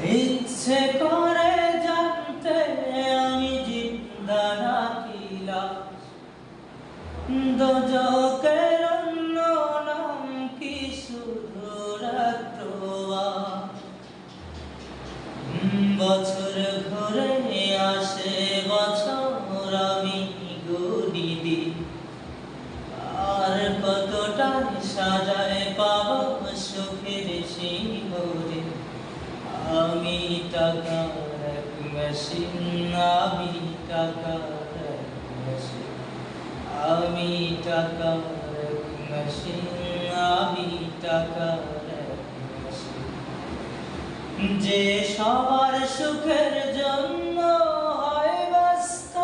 ইচ্ছে করে জানতে আমি জিন্দা নাকিলা দোজখের অন্য নাম কি শুধু রাত্রোয়া বছর ঘুরে আসে বছর আমি গুনি দিই আর কতটা সাজায় পাবো সুখের শিহরে আমি টাকার এক মেশিন আমি টাকার এক মেশিন আমি টাকার এক মেশিন আমি টাকার এক মেশিন যে সবার সুখের জন্য হয় ব্যস্ত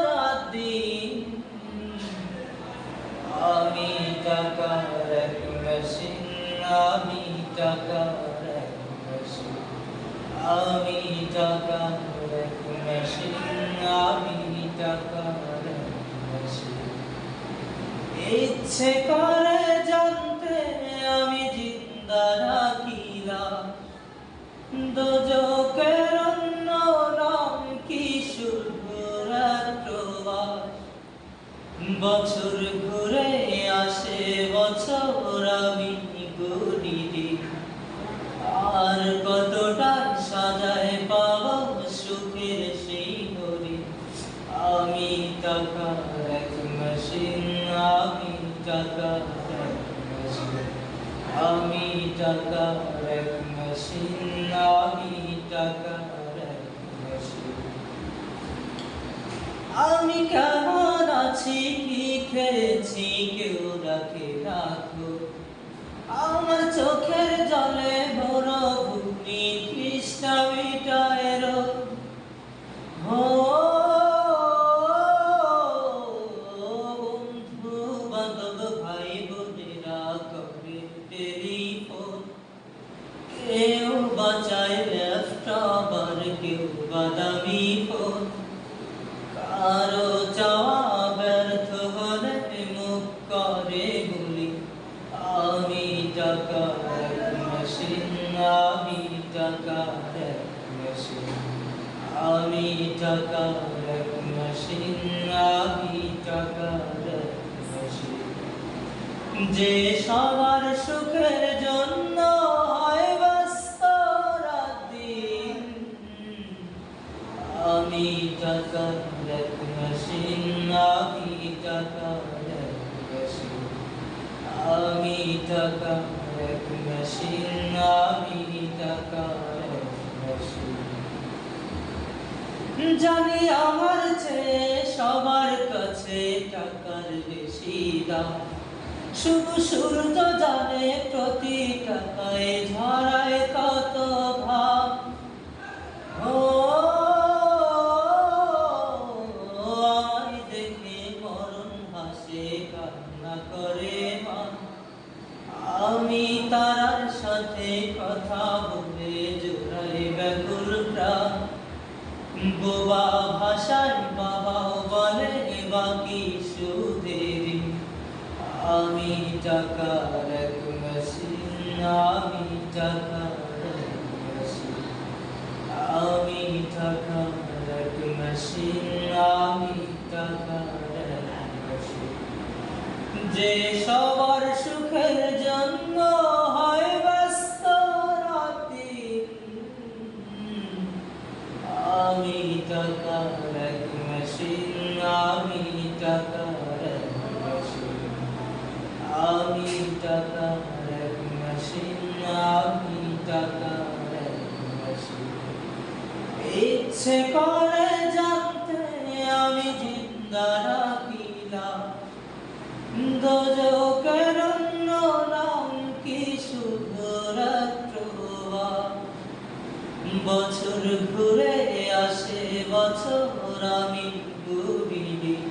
রাত দিন আমি টাকার এক মেশিন আমি টাকার এক মেশিন আমি টাকার এক মেশিন আমি টাকার এক মেশিন ইচ্ছে করে জানতে আমি জিন্দা নাকিলা দোজখের অন্য নাম কি শুধু রাত্রবাস বছর ঘুরে আসে বছর আমি গুনি দিই আর কতটা সাজায় পাবো সুখের সেই হরি আমি টাকার এক মেশিন আমি টাকার এক মেশিন আমি টাকার এক মেশিন আমি টাকার এক মেশিন আমি কেমন আছি কি খেয়েছি কেউ রাখে রাখো আমার চোখের জলে ভরো ভূমি কৃষ্ণা মিটায়ের বন্ধু বান্ধব ভাই বোনেরা করে টেলিফোন কেউ বাঁচায় ল্যাপটপ কেউ বাদামি ফোন কারো চাওয়া ব্যর্থ হলে মুখ করে গুলি আমি টাকার এক মেশিন আমি টাকার এক মেশিন আমি টাকার এক মেশিন আমি টাকার এক মেশিন যে সবার সুখের জন্য হয় ব্যস্ত রাত দিন আমি টাকার এক মেশিন আমি টাকার এক মেশিন আমি টাকার এক মেশিন আমি টাকার এক মেশিন জানি আমার চেয়ে সবার কাছে টাকার বেশি দাম শুধু সূর্য জানে প্রতি টাকায় ঝরায় কত ভাব আমায় দেখে মরণ হাসে কান্না করে মা আমি তার সাথে কথা বলে জোড়াই ব্যাকুল প্রাণ বোবা ভাষায় বাবা বলে বাকি সুদেবী আমি টাকার এক মেশিন আমি টাকার এক মেশিন আমি টাকার এক মেশিন আমি টাকার এক মেশিন যে সবার সুখের জন্য হয় ব্যস্ত রাতি আমি টাকার এক মেশিন আমি টাকার এক মেশিন আমি টাকার এক মেশিন আমি টাকার এক মেশিন ইচ্ছে করে জানতে আমি জিন্দা নাকিলা দোজখের অন্য নাম কি শুধু রাত্রোয়া বছর ঘুরে আসে বছর আমি গুনি দিই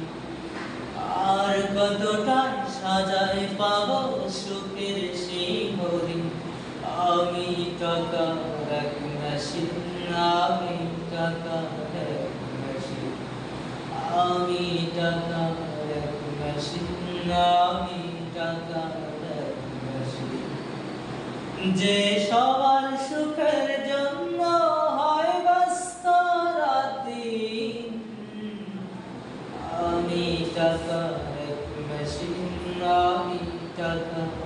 আর কতটা সাজায় পাবো সুখের সেই হরি আমি টাকার এক মেশিন আমি টাকার এক মেশিন আমি টাকার এক মেশিন আমি টাকার এক মেশিন যে সবার সুখের জন্য টাকা এক মেশিন, আমি টাকা